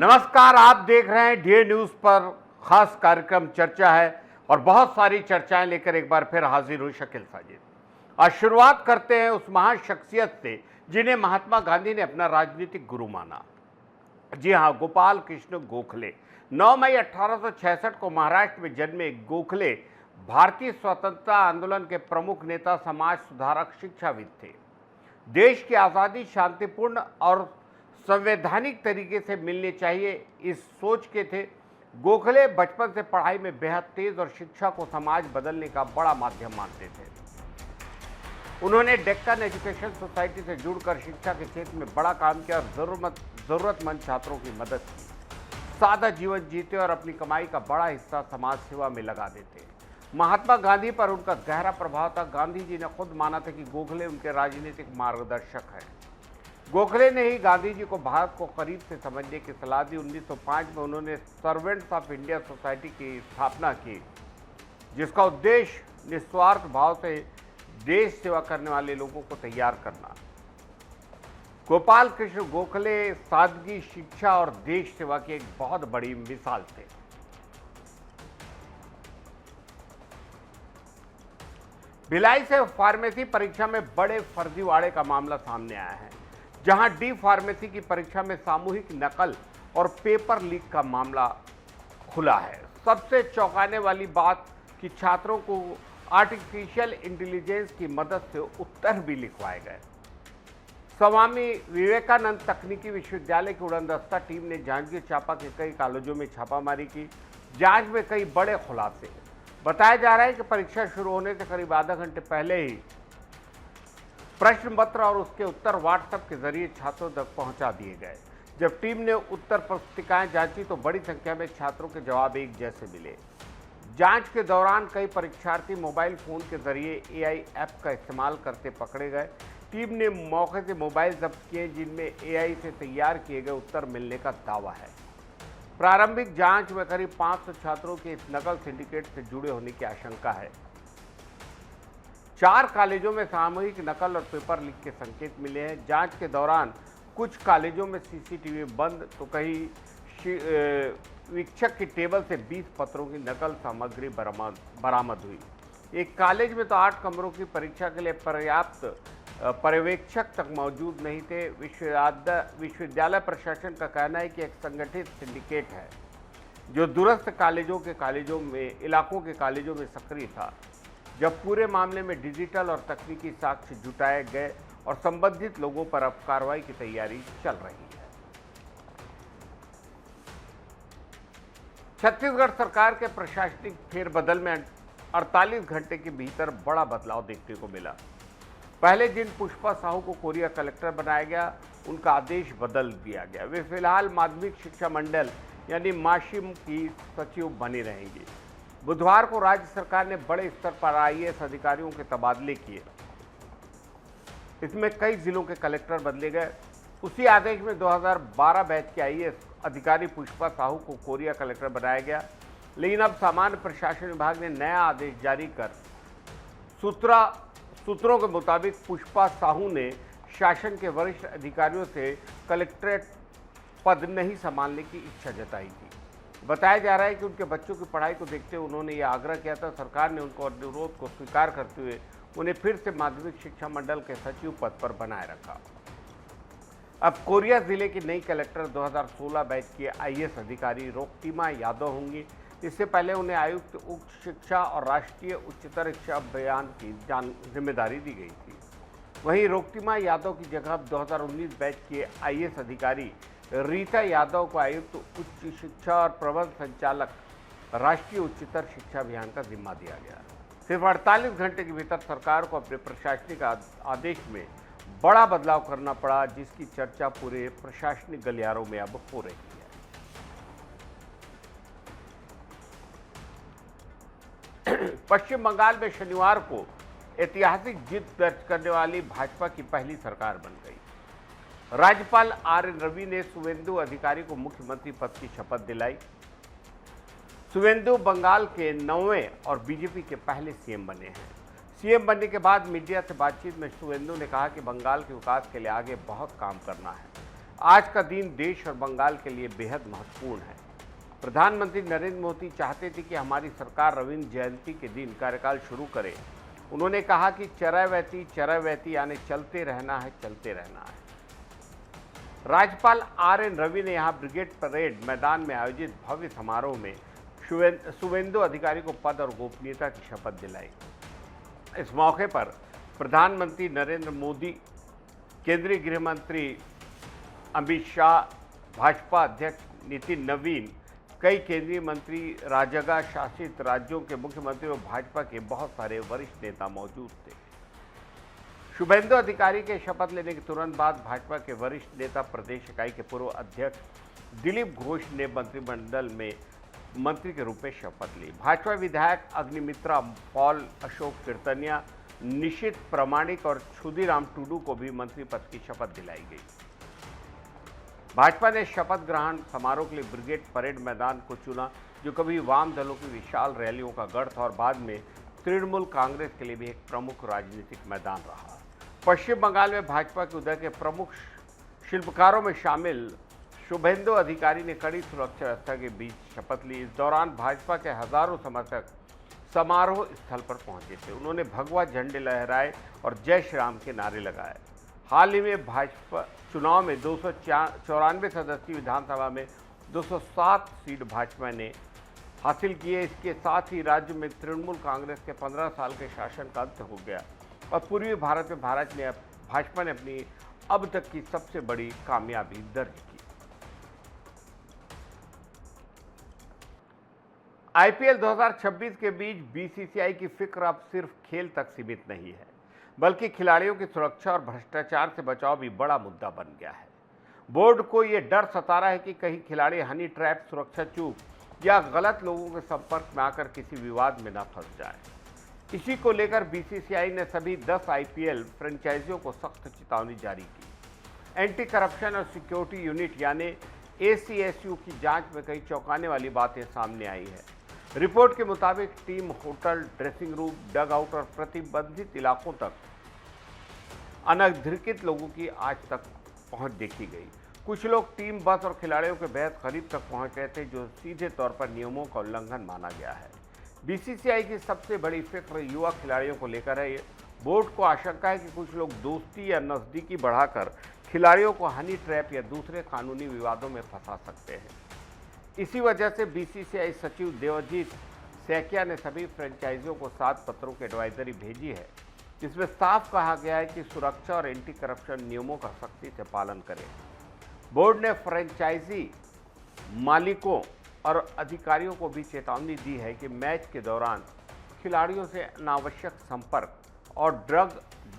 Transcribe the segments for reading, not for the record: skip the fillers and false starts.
नमस्कार, आप देख रहे हैं डीए न्यूज पर खास कार्यक्रम चर्चा है और बहुत सारी चर्चाएं लेकर एक बार फिर हाजिर हुई शकील साजिद। आज शुरुआत करते हैं उस महान शख्सियत से जिन्हें महात्मा गांधी ने अपना राजनीतिक गुरु माना। जी हां, गोपाल कृष्ण गोखले। 9 मई 1866 को महाराष्ट्र में जन्मे गोखले भारतीय स्वतंत्रता आंदोलन के प्रमुख नेता, समाज सुधारक, शिक्षाविद थे। देश की आज़ादी शांतिपूर्ण और संवैधानिक तरीके से मिलनी चाहिए, इस सोच के थे। गोखले बचपन से पढ़ाई में बेहद तेज और शिक्षा को समाज बदलने का बड़ा माध्यम मानते थे। उन्होंने डेक्कन एजुकेशन सोसाइटी से जुड़कर शिक्षा के क्षेत्र में बड़ा काम किया और ज़रूरतमंद छात्रों की मदद की। सादा जीवन जीते और अपनी कमाई का बड़ा हिस्सा समाज सेवा में लगा देते। महात्मा गांधी पर उनका गहरा प्रभाव था। गांधी जी ने खुद माना था कि गोखले उनके राजनीतिक मार्गदर्शक हैं। गोखले ने ही गांधी जी को भारत को करीब से समझने की सलाह दी। 1905 में उन्होंने सर्वेंट्स ऑफ इंडिया सोसाइटी की स्थापना की, जिसका उद्देश्य निस्वार्थ भाव से देश सेवा करने वाले लोगों को तैयार करना। गोपाल कृष्ण गोखले सादगी, शिक्षा और देश सेवा की एक बहुत बड़ी मिसाल थे। भिलाई से फार्मेसी परीक्षा में बड़े फर्जीवाड़े का मामला सामने आया है, जहां डी फार्मेसी की परीक्षा में सामूहिक नकल और पेपर लीक का मामला खुला है। सबसे चौंकाने वाली बात कि छात्रों को आर्टिफिशियल इंटेलिजेंस की मदद से उत्तर भी लिखवाए गए। स्वामी विवेकानंद तकनीकी विश्वविद्यालय की उड़नदस्ता टीम ने जांजगीर चांपा के कई कॉलेजों में छापामारी की। जांच में कई बड़े खुलासे। बताया जा रहा है कि परीक्षा शुरू होने से करीब आधा घंटे पहले ही प्रश्न पत्र और उसके उत्तर व्हाट्सएप के जरिए छात्रों तक पहुंचा दिए गए। जब टीम ने उत्तर पुस्तिकाएं जांची तो बड़ी संख्या में छात्रों के जवाब एक जैसे मिले। जांच के दौरान कई परीक्षार्थी मोबाइल फोन के जरिए एआई ऐप का इस्तेमाल करते पकड़े गए। टीम ने मौके से मोबाइल जब्त किए जिनमें एआई से तैयार किए गए उत्तर मिलने का दावा है। प्रारंभिक जांच में करीब 500 छात्रों के इस नकल सिंडिकेट से जुड़े होने की आशंका है। 4 कॉलेजों में सामूहिक नकल और पेपर लीक के संकेत मिले हैं। जांच के दौरान कुछ कॉलेजों में सीसीटीवी बंद तो कहीं वीक्षक की टेबल से 20 पत्रों की नकल सामग्री बरामद हुई। एक कॉलेज में तो 8 कमरों की परीक्षा के लिए पर्याप्त पर्यवेक्षक तक मौजूद नहीं थे। विश्वविद्यालय प्रशासन का कहना है कि एक संगठित सिंडिकेट है जो दूरस्थ इलाकों के कॉलेजों में सक्रिय था। जब पूरे मामले में डिजिटल और तकनीकी साक्ष्य जुटाए गए और संबंधित लोगों पर अब कार्रवाई की तैयारी चल रही है। छत्तीसगढ़ सरकार के प्रशासनिक फेरबदल में 48 घंटे के भीतर बड़ा बदलाव देखने को मिला। पहले जिन पुष्पा साहू को कोरिया कलेक्टर बनाया गया, उनका आदेश बदल दिया गया। वे फिलहाल माध्यमिक शिक्षा मंडल यानी माशिम की सचिव बनी रहेंगी। बुधवार को राज्य सरकार ने बड़े स्तर पर आईएएस अधिकारियों के तबादले किए। इसमें कई जिलों के कलेक्टर बदले गए। उसी आदेश में 2012 बैच के आईएएस अधिकारी पुष्पा साहू को कोरिया कलेक्टर बनाया गया। लेकिन अब सामान्य प्रशासन विभाग ने नया आदेश जारी कर सूत्रों के मुताबिक पुष्पा साहू ने शासन के वरिष्ठ अधिकारियों से कलेक्ट्रेट पद नहीं संभालने की इच्छा जताई थी। बताया जा रहा है कि उनके बच्चों की पढ़ाई को देखते हुए उन्होंने यह आग्रह किया था। सरकार ने उनको अनुरोध को स्वीकार करते हुए उन्हें फिर से माध्यमिक शिक्षा मंडल के सचिव पद पर बनाए रखा। अब कोरिया जिले की नई कलेक्टर 2016 बैच की आईएएस अधिकारी रोक्तिमा यादव होंगी। इससे पहले उन्हें आयुक्त उच्च शिक्षा और राष्ट्रीय उच्चतर शिक्षा अभियान की जिम्मेदारी दी गई थी। वहीं रोक्तिमा यादव की जगह 2019 बैच की आईएएस अधिकारी रीता यादव को आयुक्त उच्च शिक्षा और प्रबंध संचालक राष्ट्रीय उच्चतर शिक्षा अभियान का जिम्मा दिया गया। सिर्फ 48 घंटे के भीतर सरकार को अपने प्रशासनिक आदेश में बड़ा बदलाव करना पड़ा, जिसकी चर्चा पूरे प्रशासनिक गलियारों में अब हो रही है। पश्चिम बंगाल में शनिवार को ऐतिहासिक जीत दर्ज करने वाली भाजपा की पहली सरकार बन गई। राज्यपाल आर.एन. रवि ने शुवेंदु अधिकारी को मुख्यमंत्री पद की शपथ दिलाई। शुवेंदु बंगाल के 9वें और बीजेपी के पहले सीएम बने हैं। सीएम बनने के बाद मीडिया से बातचीत में शुवेंदु ने कहा कि बंगाल के विकास के लिए आगे बहुत काम करना है। आज का दिन देश और बंगाल के लिए बेहद महत्वपूर्ण है। प्रधानमंत्री नरेंद्र मोदी चाहते थे कि हमारी सरकार रविंद्र जयंती के दिन कार्यकाल शुरू करे। उन्होंने कहा कि चरैवेति यानी चलते रहना है, चलते रहना है। राज्यपाल आर.एन. रवि ने यहां ब्रिगेड परेड मैदान में आयोजित भव्य समारोह में शुभेंदु अधिकारी को पद और गोपनीयता की शपथ दिलाई। इस मौके पर प्रधानमंत्री नरेंद्र मोदी, केंद्रीय गृह मंत्री अमित शाह, भाजपा अध्यक्ष नितिन नवीन, कई केंद्रीय मंत्री, राजग शासित राज्यों के मुख्यमंत्री और भाजपा के बहुत सारे वरिष्ठ नेता मौजूद थे। शुभेंदु अधिकारी के शपथ लेने के तुरंत बाद भाजपा के वरिष्ठ नेता प्रदेश इकाई के पूर्व अध्यक्ष दिलीप घोष ने मंत्रिमंडल में मंत्री के रूप में शपथ ली। भाजपा विधायक अग्निमित्रा पॉल, अशोक कीर्तनिया, निशित प्रामाणिक और क्षुदीराम टुडू को भी मंत्री पद की शपथ दिलाई गई। भाजपा ने शपथ ग्रहण समारोह के लिए ब्रिगेड परेड मैदान को चुना, जो कभी वाम दलों की विशाल रैलियों का गढ़ था और बाद में तृणमूल कांग्रेस के लिए भी एक प्रमुख राजनीतिक मैदान रहा। पश्चिम बंगाल में भाजपा के उदय के प्रमुख शिल्पकारों में शामिल शुभेंदु अधिकारी ने कड़ी सुरक्षा व्यवस्था के बीच शपथ ली। इस दौरान भाजपा के हजारों समर्थक समारोह स्थल पर पहुंचे थे। उन्होंने भगवा झंडे लहराए और जय श्री राम के नारे लगाए। हाल ही में भाजपा चुनाव में 294 सदस्यीय विधानसभा में 207 सीट भाजपा ने हासिल की है। इसके साथ ही राज्य में तृणमूल कांग्रेस के 15 साल के शासन का अंत हो गया और पूर्वी भारत में भाजपा ने अपनी अब तक की सबसे बड़ी कामयाबी दर्ज की। आईपीएल 2026 के बीच बीसीसीआई की फिक्र अब सिर्फ खेल तक सीमित नहीं है, बल्कि खिलाड़ियों की सुरक्षा और भ्रष्टाचार से बचाव भी बड़ा मुद्दा बन गया है। बोर्ड को यह डर सता रहा है कि कहीं खिलाड़ी हनी ट्रैप, सुरक्षा चूक या गलत लोगों के संपर्क में आकर किसी विवाद में न फंस जाए। इसी को लेकर बीसीसीआई ने सभी 10 आईपीएल फ्रेंचाइजियों को सख्त चेतावनी जारी की। एंटी करप्शन और सिक्योरिटी यूनिट यानी एसीएसयू की जांच में कई चौंकाने वाली बातें सामने आई है। रिपोर्ट के मुताबिक team hotel, dressing room, dugout और प्रतिबंधित इलाकों तक अनधिकृत लोगों की आज तक पहुंच देखी गई। कुछ लोग टीम, बस और खिलाड़ियों के बेहद करीब तक पहुंच गए थे, जो सीधे तौर पर नियमों का उल्लंघन माना गया है। बीसीसीआई की सबसे बड़ी फिक्र युवा खिलाड़ियों को लेकर है। बोर्ड को आशंका है कि कुछ लोग दोस्ती या नज़दीकी बढ़ाकर खिलाड़ियों को हनी ट्रैप या दूसरे कानूनी विवादों में फंसा सकते हैं। इसी वजह से बीसीसीआई सचिव देवजीत सैकिया ने सभी फ्रेंचाइजियों को 7 पत्रों की एडवाइजरी भेजी है, जिसमें साफ कहा गया है कि सुरक्षा और एंटी करप्शन नियमों का सख्ती से पालन करें। बोर्ड ने फ्रेंचाइजी मालिकों और अधिकारियों को भी चेतावनी दी है कि मैच के दौरान खिलाड़ियों से अनावश्यक संपर्क और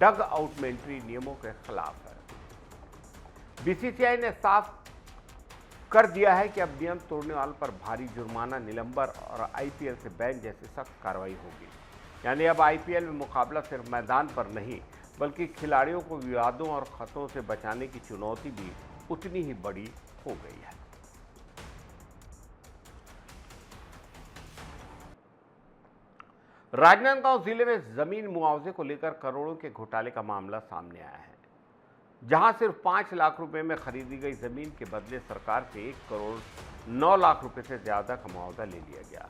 डग आउट में एंट्री नियमों के खिलाफ है। बीसीसीआई ने साफ कर दिया है कि अब नियम तोड़ने वालों पर भारी जुर्माना, निलंबन और आईपीएल से बैन जैसी सख्त कार्रवाई होगी। यानी अब आईपीएल में मुकाबला सिर्फ मैदान पर नहीं, बल्कि खिलाड़ियों को विवादों और खतरों से बचाने की चुनौती भी उतनी ही बड़ी हो गई है। राजनांदगांव जिले में जमीन मुआवजे को लेकर करोड़ों के घोटाले का मामला सामने आया है, जहां सिर्फ 5 लाख रुपए में खरीदी गई जमीन के बदले सरकार से 1 करोड़ 9 लाख रुपए से ज्यादा का मुआवजा ले लिया गया।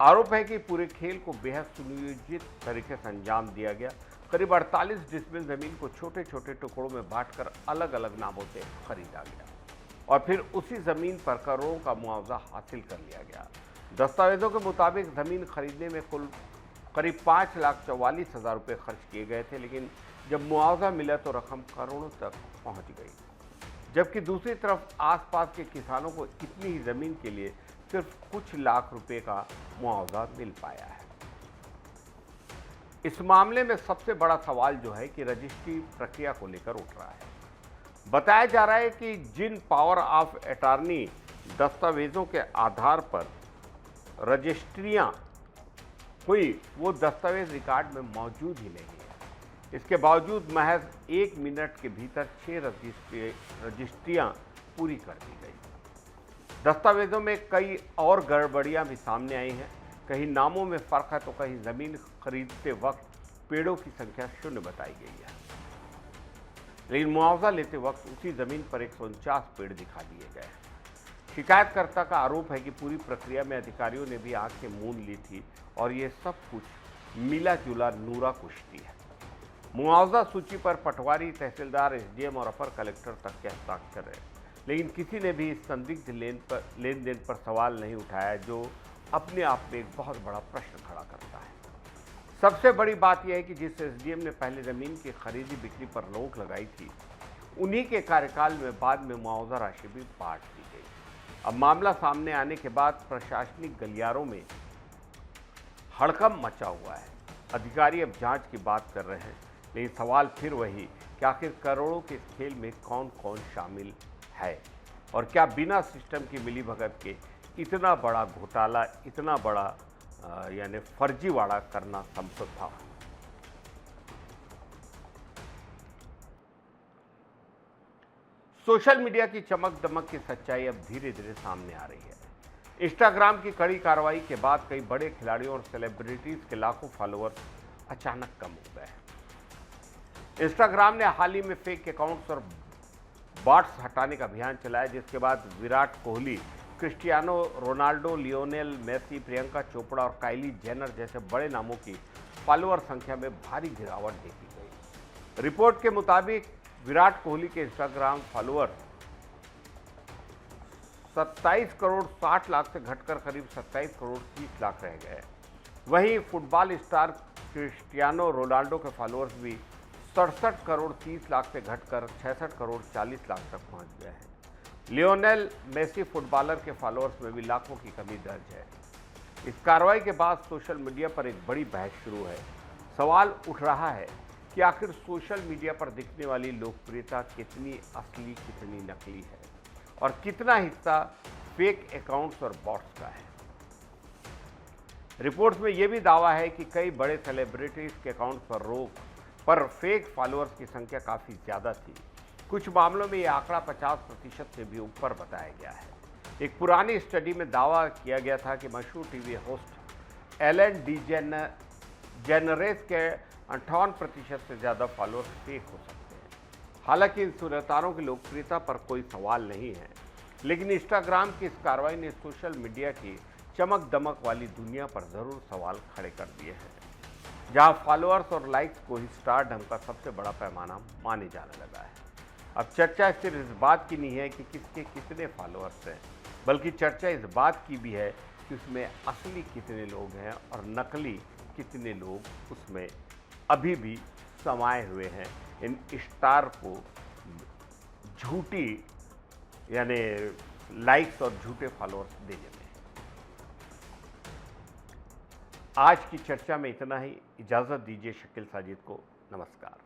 आरोप है कि पूरे खेल को बेहद सुनियोजित तरीके से अंजाम दिया गया। करीब 48 डिसमिल जमीन को छोटे छोटे टुकड़ों में बांटकर अलग अलग नामों से खरीदा गया और फिर उसी जमीन पर करोड़ों का मुआवजा हासिल कर लिया गया। दस्तावेजों के मुताबिक जमीन खरीदने में कुल करीब 5,44,000 रुपये खर्च किए गए थे, लेकिन जब मुआवजा मिला तो रकम करोड़ों तक पहुंच गई। जबकि दूसरी तरफ आसपास के किसानों को इतनी ही जमीन के लिए सिर्फ कुछ लाख रुपए का मुआवजा मिल पाया है। इस मामले में सबसे बड़ा सवाल जो है कि रजिस्ट्री प्रक्रिया को लेकर उठ रहा है। बताया जा रहा है कि जिन पावर ऑफ अटॉर्नी दस्तावेजों के आधार पर रजिस्ट्रियां हुई, वो दस्तावेज रिकॉर्ड में मौजूद ही नहीं है। इसके बावजूद महज 1 मिनट के भीतर 6 रजिस्ट्रियां पूरी कर दी गई। दस्तावेजों में कई और गड़बड़ियां भी सामने आई हैं। कहीं नामों में फर्क है तो कहीं जमीन खरीदते वक्त पेड़ों की संख्या 0 बताई गई है। लेकिन मुआवजा लेते वक्त उसी ज़मीन पर 149 पेड़ दिखा दिए गए। शिकायतकर्ता का आरोप है कि पूरी प्रक्रिया में अधिकारियों ने भी आंख से मूंद ली थी और ये सब कुछ मिला जुला नूरा कुश्ती है। मुआवजा सूची पर पटवारी, तहसीलदार, एसडीएम और अपर कलेक्टर तक के हस्ताक्षर है, लेकिन किसी ने भी इस संदिग्ध लेन देन पर सवाल नहीं उठाया, जो अपने आप में एक बहुत बड़ा प्रश्न खड़ा करता है। सबसे बड़ी बात यह है कि जिस एसडीएम ने पहले जमीन की खरीदी बिक्री पर रोक लगाई थी, उन्हीं के कार्यकाल में बाद में मुआवजा राशि भी बांट दी गई। अब मामला सामने आने के बाद प्रशासनिक गलियारों में हड़कंप मचा हुआ है। अधिकारी अब जांच की बात कर रहे हैं, लेकिन सवाल फिर वही कि आखिर करोड़ों के इस खेल में कौन कौन शामिल है और क्या बिना सिस्टम की मिलीभगत के इतना बड़ा घोटाला, इतना बड़ा यानी फर्जीवाड़ा करना संभव था। सोशल मीडिया की चमक दमक की सच्चाई अब धीरे धीरे सामने आ रही है। इंस्टाग्राम की कड़ी कार्रवाई के बाद कई बड़े खिलाड़ियों और सेलिब्रिटीज के लाखों फॉलोअर्स अचानक कम हो गए। इंस्टाग्राम ने हाल ही में फेक अकाउंट्स और बॉट्स हटाने का अभियान चलाया, जिसके बाद Virat Kohli, Cristiano Ronaldo, Lionel Messi, Priyanka Chopra और काइली जेनर जैसे बड़े नामों की फॉलोअर संख्या में भारी गिरावट देखी गई। रिपोर्ट के मुताबिक विराट कोहली के इंस्टाग्राम फॉलोअर 27 करोड़ 60 लाख से घटकर करीब 27 करोड़ 30 लाख रह गए। वहीं फुटबॉल स्टार क्रिस्टियानो रोनाल्डो के फॉलोअर्स भी 67 करोड़ 30 लाख से घटकर 66 करोड़ 40 लाख तक पहुंच गए हैं। लियोनेल मेसी फुटबॉलर के फॉलोअर्स में भी लाखों की कमी दर्ज है। इस कार्रवाई के बाद सोशल मीडिया पर एक बड़ी बहस शुरू है। सवाल उठ रहा है कि आखिर सोशल मीडिया पर दिखने वाली लोकप्रियता कितनी असली, कितनी नकली है और कितना हिस्सा फेक अकाउंट्स और बॉट्स का है। रिपोर्ट्स में यह भी दावा है कि कई बड़े सेलिब्रिटीज के अकाउंट पर फेक फॉलोअर्स की संख्या काफ़ी ज़्यादा थी। कुछ मामलों में यह आंकड़ा 50% से भी ऊपर बताया गया है। एक पुरानी स्टडी में दावा किया गया था कि मशहूर टीवी होस्ट एलन डीजेनरेस के 58% से ज़्यादा फॉलोअर्स फेक हो सकते हैं। हालांकि इन सूरतारों की लोकप्रियता पर कोई सवाल नहीं है, लेकिन इंस्टाग्राम की इस कार्रवाई ने सोशल मीडिया की चमक दमक वाली दुनिया पर ज़रूर सवाल खड़े कर दिए हैं, जहां फॉलोअर्स और लाइक्स को ही स्टारडम का सबसे बड़ा पैमाना माने जाने लगा है। अब चर्चा सिर्फ इस बात की नहीं है कि किसके कितने फॉलोअर्स हैं, बल्कि चर्चा इस बात की भी है कि उसमें असली कितने लोग हैं और नकली कितने लोग उसमें अभी भी समाये हुए हैं इन स्टार को झूठी यानी लाइक्स और झूठे फॉलोअर्स देने में। आज की चर्चा में इतना ही। इजाज़त दीजिए शकील साजिद को। नमस्कार।